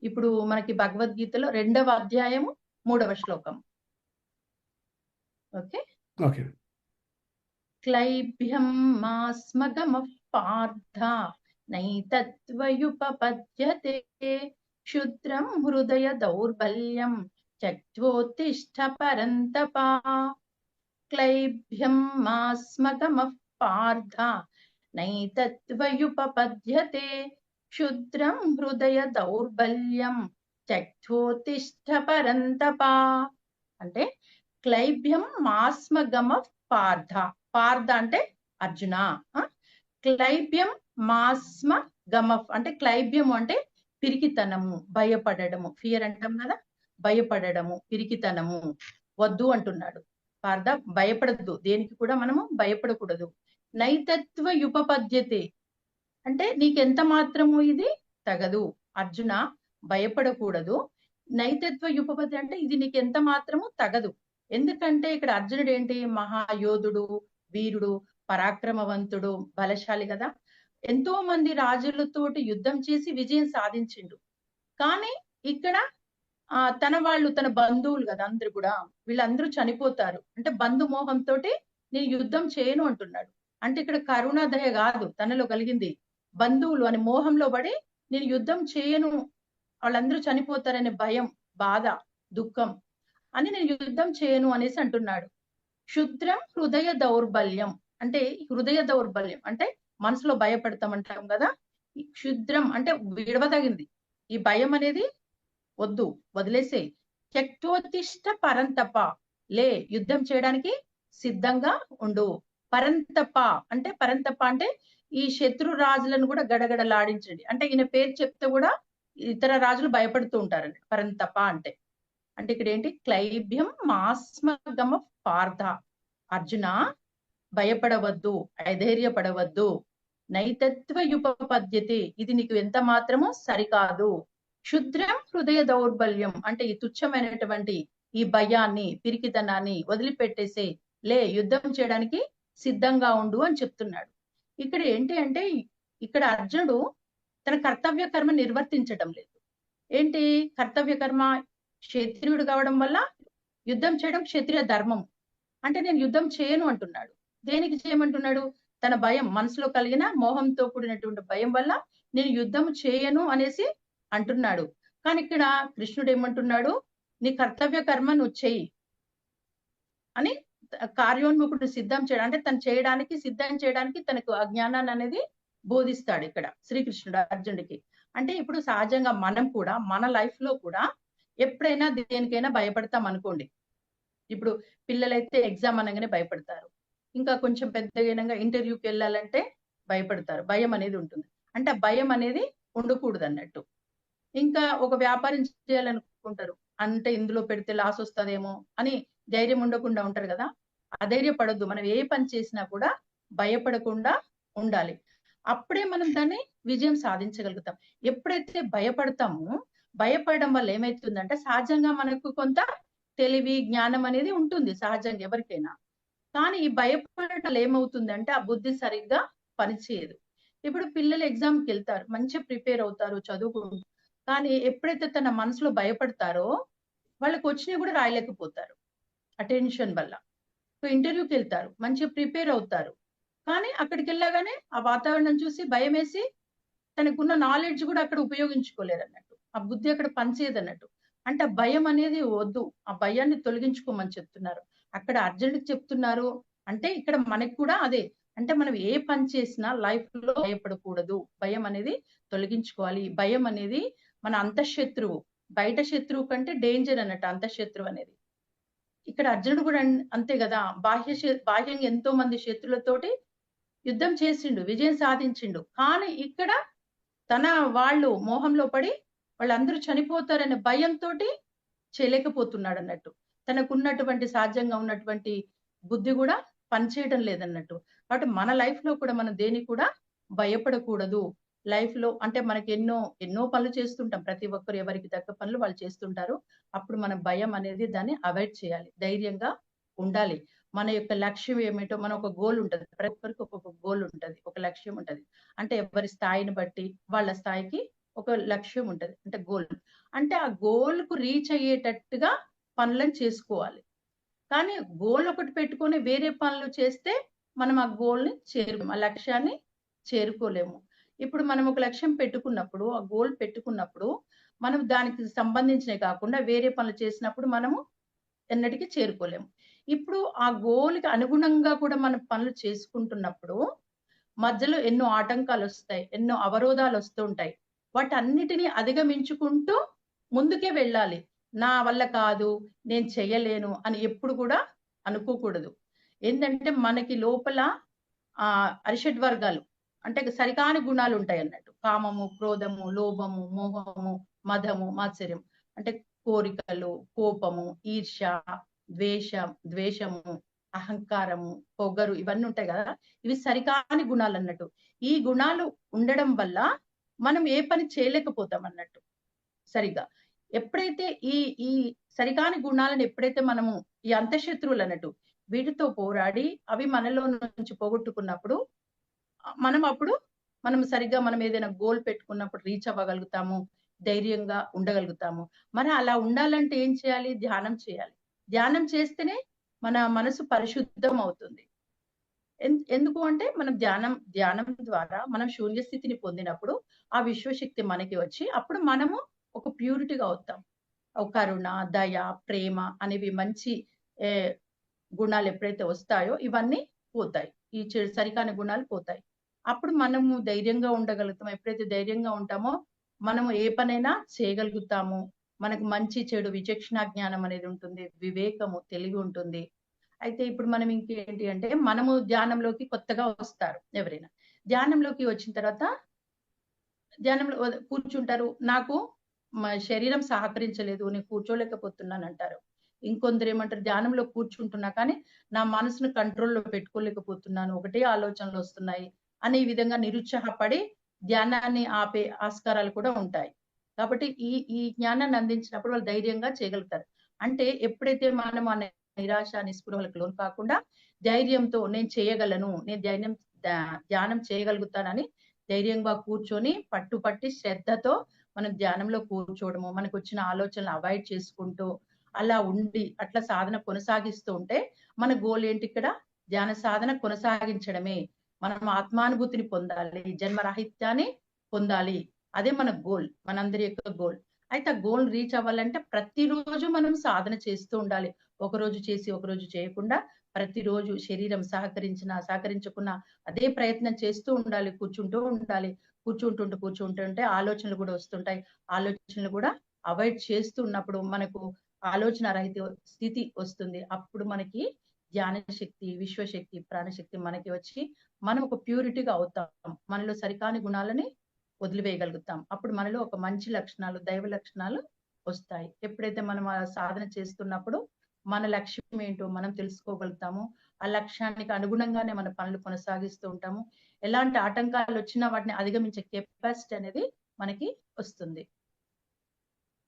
ఇప్పుడు మనకి భగవద్గీతలో 2వ అధ్యాయము 3వ శ్లోకం. ఓకే. ఓకే. క్లైభ్యం మాస్మగమః పార్థ నైతత్వయుపపద్యతే క్షుద్రం హృదయ దౌర్బల్యం చక్రోత్తిష్ఠ పరంతప. క్లైభ్యం మాస్మగమః పార్థ నైతత్వయుపపద్యతే క్షుద్రం హృదయ దౌర్బల్యం చక్రోత్తిష్ఠ పరంతప. అంటే క్లైభ్యం మాస్మగమః పార్థ. పార్థ అంటే అర్జున. క్లైభ్యం మాస్మ గమఫ్ అంటే క్లైభ్యం అంటే పిరికితనము, భయపడము. ఫియర్ అంటాం కదా, భయపడము, పిరికితనము వద్దు అంటున్నాడు. పార్థ భయపడద్దు, దేనికి కూడా మనము భయపడకూడదు. నైతత్వ యుపపద్యతే అంటే నీకెంత మాత్రము ఇది తగదు. అర్జున భయపడకూడదు. నైతత్వ యుపపద్య అంటే ఇది నీకు ఎంత మాత్రము తగదు. ఎందుకంటే ఇక్కడ అర్జునుడు ఏంటి, మహాయోధుడు, వీరుడు, పరాక్రమవంతుడు, బలశాలి కదా. ఎంతో మంది రాజులతోటి యుద్ధం చేసి విజయం సాధించిండు. కానీ ఇక్కడ తన బంధువులు కదా అందరు కూడా, వీళ్ళందరూ చనిపోతారు అంటే బంధుమోహంతో నేను యుద్ధం చేయను అంటున్నాడు. అంటే ఇక్కడ కరుణాదయ కాదు తనలో కలిగింది, బంధువులు అనే మోహంలో పడి నేను యుద్ధం చేయను, వాళ్ళందరూ చనిపోతారనే భయం, బాధ, దుఃఖం అని నేను యుద్ధం చేయను అనేసి అంటున్నాడు. క్షుద్రం హృదయ దౌర్బల్యం అంటే హృదయ దౌర్బల్యం అంటే మనసులో భయపడతామంటాం కదా. క్షుద్రం అంటే విడవదగింది, ఈ భయం అనేది వద్దు, వదిలేసే. చక్రోత్తిష్ట పరంతప లే, యుద్ధం చేయడానికి సిద్ధంగా ఉండు. పరంతప అంటే ఈ శత్రు రాజులను కూడా గడగడలాడించండి. అంటే ఈయన పేరు చెప్తే కూడా ఇతర రాజులు భయపడుతూ ఉంటారండి. పరంతప అంటే ఇక్కడ ఏంటి, క్లైభ్యం మాస్మగమ పార్థ. అర్జున భయపడవద్దు, అధైర్యపడవద్దు. నైతత్వ యుపపద్యతే ఇది నీకు ఎంత మాత్రమో సరికాదు. క్షుద్రం హృదయ దౌర్బల్యం అంటే ఈ తుచ్చమైనటువంటి ఈ భయాన్ని, పిరికితనాన్ని వదిలిపెట్టేసే, లే యుద్ధం చేయడానికి సిద్ధంగా ఉండు అని చెప్తున్నాడు. ఇక్కడ ఏంటి అంటే ఇక్కడ అర్జునుడు తన కర్తవ్య కర్మ నిర్వర్తించడం లేదు. ఏంటి కర్తవ్య కర్మ, క్షత్రియుడు కావడం వల్ల యుద్ధం చేయడం క్షత్రియ ధర్మం. అంటే నేను యుద్ధం చేయను అంటున్నాడు. దేనికి చేయమంటున్నాడు, తన భయం, మనసులో కలిగిన మోహంతో కూడినటువంటి భయం వల్ల నేను యుద్ధం చేయను అనేసి అంటున్నాడు. కానీ ఇక్కడ కృష్ణుడు ఏమంటున్నాడు, నీ కర్తవ్య కర్మ నువ్వు చెయ్యి అని కార్యోన్ముఖుడు సిద్ధం చేయడం అంటే తను చేయడానికి, సిద్ధం చేయడానికి తనకు అజ్ఞానాన్ని అనేది బోధిస్తాడు ఇక్కడ శ్రీకృష్ణుడు అర్జునుడికి. అంటే ఇప్పుడు సహజంగా మనం కూడా మన లైఫ్ లో కూడా ఎప్పుడైనా దేనికైనా భయపడతాం అనుకోండి. ఇప్పుడు పిల్లలైతే ఎగ్జామ్ అనగానే భయపడతారు, ఇంకా కొంచెం పెద్దగా ఇంటర్వ్యూకి వెళ్ళాలంటే భయపడతారు, భయం అనేది ఉంటుంది. అంటే భయం అనేది ఉండకూడదు అన్నట్టు. ఇంకా ఒక వ్యాపారం చేయాలనుకుంటారు, అంటే ఇందులో పెడితే లాస్ వస్తుందేమో అని ధైర్యం ఉండకుండా ఉంటారు కదా. అధైర్యపడద్దు, మనం ఏ పని చేసినా కూడా భయపడకుండా ఉండాలి. అప్పుడే మనం దాన్ని విజయం సాధించగలుగుతాం. ఎప్పుడైతే భయపడతామో, భయపడడం వల్ల ఏమైతుందంటే సహజంగా మనకు కొంత తెలివి, జ్ఞానం అనేది ఉంటుంది సహజంగా ఎవరికైనా. కానీ ఈ భయపడటం ఏమవుతుందంటే ఆ బుద్ధి సరిగ్గా పనిచేయదు. ఇప్పుడు పిల్లలు ఎగ్జామ్కి వెళ్తారు, మంచిగా ప్రిపేర్ అవుతారు, చదువుకుంటారు. కానీ ఎప్పుడైతే తన మనసులో భయపడతారో వాళ్ళకి వచ్చినవి కూడా రాయలేకపోతారు ఆ టెన్షన్ వల్ల. ఇంటర్వ్యూకి వెళ్తారు, మంచిగా ప్రిపేర్ అవుతారు, కానీ అక్కడికి వెళ్ళగానే ఆ వాతావరణం చూసి భయం వేసి తనకున్న నాలెడ్జ్ కూడా అక్కడ ఉపయోగించుకోలేరు అన్నట్టు, ఆ బుద్ధి అక్కడ పనిచేయదు అన్నట్టు. అంటే ఆ భయం అనేది వద్దు, ఆ భయాన్ని తొలగించుకోమని చెప్తున్నారు అక్కడ అర్జునుడికి చెప్తున్నారు. అంటే ఇక్కడ మనకి కూడా అదే, అంటే మనం ఏ పని చేసినా లైఫ్ లో భయపడకూడదు, భయం అనేది తొలగించుకోవాలి. భయం అనేది మన అంతఃశత్రువు, బయట శత్రువు కంటే డేంజర్ అన్నట్టు అంతఃశత్రువు అనేది. ఇక్కడ అర్జునుడు కూడా అంతే కదా, బాహ్యంగా ఎంతో మంది శత్రులతోటి యుద్ధం చేసిండు, విజయం సాధించిండు. కానీ ఇక్కడ తన వాళ్ళు మోహంలో పడి వాళ్ళందరూ చనిపోతారనే భయంతో చేయలేకపోతున్నాడు అన్నట్టు. తనకున్నటువంటి సహజంగా ఉన్నటువంటి బుద్ధి కూడా పనిచేయడం లేదన్నట్టు. కాబట్టి మన లైఫ్ లో కూడా మనం దేనికి కూడా భయపడకూడదు. లైఫ్ లో అంటే మనకి ఎన్నో పనులు చేస్తుంటాం, ప్రతి ఒక్కరు ఎవరికి తగ్గ పనులు వాళ్ళు చేస్తుంటారు. అప్పుడు మన భయం అనేది దాన్ని అవాయిడ్ చేయాలి, ధైర్యంగా ఉండాలి. మన యొక్క లక్ష్యం ఏమిటో, మన ఒక గోల్ ఉంటది, ప్రతి ఒక్కరికి ఒక్కొక్క గోల్ ఉంటది, ఒక లక్ష్యం ఉంటది. అంటే ఎవరి స్థాయిని బట్టి వాళ్ళ స్థాయికి ఒక లక్ష్యం ఉంటది, అంటే గోల్. అంటే ఆ గోల్ కు రీచ్ అయ్యేటట్టుగా పనులను చేసుకోవాలి. కానీ గోల్ ఒకటి పెట్టుకొని వేరే పనులు చేస్తే మనం ఆ గోల్ని ఆ లక్ష్యాన్ని చేరుకోలేము. ఇప్పుడు మనం ఒక లక్ష్యం పెట్టుకున్నప్పుడు, ఆ గోల్ పెట్టుకున్నప్పుడు, మనం దానికి సంబంధించినవి కాకుండా వేరే పనులు చేసినప్పుడు మనము ఎన్నటికీ చేరుకోలేము. ఇప్పుడు ఆ గోల్‌కి అనుగుణంగా కూడా మనం పనులు చేసుకుంటున్నప్పుడు మధ్యలో ఎన్నో ఆటంకాలొస్తాయి. ఎన్నో అవరోధాలొస్తూ ఉంటాయి. వాటన్నిటిని అధిగమించుకుంటూ ముందుకే వెళ్ళాలి. నా వల్ల కాదు, నేను చెయ్యలేను అని ఎప్పుడు కూడా అనుకోకూడదు. ఏందంటే మనకి లోపల అరిషడ్ వర్గాలు అంటే సరికాని గుణాలుంటాయన్నట్టు. కామము, క్రోధము, లోభము, మోహము, మదము, మాత్సర్యం. అంటే కోరికలు, కోపము, ఈర్ష్య, ద్వేషము, అహంకారము, పొగరు ఇవన్నీ ఉంటాయి కదా! ఇవి సరికాని గుణాలన్నట్టు. ఈ గుణాలు ఉండడం వల్ల మనం ఏ పని చేయలేకపోతాం అన్నట్టు సరిగ్గా. ఎప్పుడైతే ఈ ఈ సరికాని గుణాలను ఎప్పుడైతే మనము ఈ అంతఃశత్రువులన్నట్టు వీటితో పోరాడి అవి మనలో నుంచి పోగొట్టుకున్నప్పుడు అప్పుడు మనం ఏదైనా గోల్ పెట్టుకున్నప్పుడు రీచ్ అవ్వగలుగుతాము. ధైర్యంగా ఉండగలుగుతాము. మరి అలా ఉండాలంటే ఏం చేయాలి? ధ్యానం చేయాలి. ధ్యానం చేస్తేనే మన మనసు పరిశుద్ధం అవుతుంది. ఎందుకు అంటే మనం ధ్యానం ద్వారా మనం శూన్య స్థితిని పొందినప్పుడు ఆ విశ్వశక్తి మనకి వచ్చి అప్పుడు మనము ఒక ప్యూరిటీగా అవుతాం. కరుణ, దయ, ప్రేమ అనేవి మంచి ఏ గుణాలు ఎప్పుడైతే వస్తాయో ఇవన్నీ పోతాయి. ఈ సరికాని గుణాలు పోతాయి. అప్పుడు మనము ధైర్యంగా ఉండగలుగుతాం. ఎప్పుడైతే ధైర్యంగా ఉంటామో మనము ఏ పనైనా చేయగలుగుతాము. మనకు మంచి చెడు విచక్షణ జ్ఞానం అనేది ఉంటుంది. వివేకము, తెలివి ఉంటుంది. అయితే ఇప్పుడు మనం ఇంకేంటి అంటే మనము ధ్యానంలోకి కొత్తగా వస్తారు ఎవరైనా. ధ్యానంలోకి వచ్చిన తర్వాత ధ్యానంలో కూర్చుంటారు. నాకు శరీరం సహకరించలేదు, నేను కూర్చోలేకపోతున్నానంటారు. ఇంకొందరు ఏమంటారు ధ్యానంలో కూర్చుంటున్నా కానీ నా మనసును కంట్రోల్‌లో పెట్టుకోలేకపోతున్నాను. ఒకటే ఆలోచనలు వస్తున్నాయి అనే విధంగా నిరుత్సాహపడి ధ్యానాన్ని ఆపే ఆస్కారాలు కూడా ఉంటాయి. కాబట్టి ఈ ఈ జ్ఞానాన్ని అందించినప్పుడు వాళ్ళు ధైర్యంగా చేయగలుగుతారు. అంటే ఎప్పుడైతే మనం ఆ నిరాశ, నిస్పృహలకు లోను కాకుండా ధైర్యంతో నేను చేయగలను, నేను ధ్యానం చేయగలుగుతానని ధైర్యంగా కూర్చొని పట్టుపట్టి శ్రద్ధతో మనం ధ్యానంలో కూర్చోవడము, మనకొచ్చిన ఆలోచనలు అవాయిడ్ చేసుకుంటూ అలా ఉండి అట్లా సాధన కొనసాగిస్తూ ఉంటే మన గోల్ ఏంటి ఇక్కడ? ధ్యాన సాధన కొనసాగించడమే. మనం ఆత్మానుభూతిని పొందాలి, జన్మరాహిత్యాన్ని పొందాలి. అదే మన గోల్, మనందరి యొక్క గోల్. అయితే ఆ గోల్ రీచ్ అవ్వాలంటే ప్రతిరోజు మనం సాధన చేస్తూ ఉండాలి. ఒకరోజు చేసి ఒకరోజు చేయకుండా ప్రతిరోజు శరీరం సహకరించకున్నా అదే ప్రయత్నం చేస్తూ ఉండాలి. కూర్చుంటూ ఉండాలి. కూర్చుంటుంటే ఆలోచనలు కూడా వస్తుంటాయి. ఆలోచనలు కూడా అవాయిడ్ చేస్తూ ఉన్నప్పుడు మనకు ఆలోచన రహిత స్థితి వస్తుంది. అప్పుడు మనకి ధ్యాన శక్తి, విశ్వశక్తి, ప్రాణశక్తి మనకి వచ్చి మనం ఒక ప్యూరిటీగా అవుతాం. మనలో సరికాని గుణాలని వదిలివేయగలుగుతాం. అప్పుడు మనలో ఒక మంచి లక్షణాలు, దైవ లక్షణాలు వస్తాయి. ఎప్పుడైతే మనం ఆ సాధన చేస్తున్నప్పుడు మన లక్ష్యం ఏంటో మనం తెలుసుకోగలుగుతాము. ఆ లక్ష్యానికి అనుగుణంగానే మన పనులు కొనసాగిస్తూ ఉంటాము. ఎలాంటి ఆటంకాలు వచ్చినా వాటిని అధిగమించే కెపాసిటీ అనేది మనకి వస్తుంది.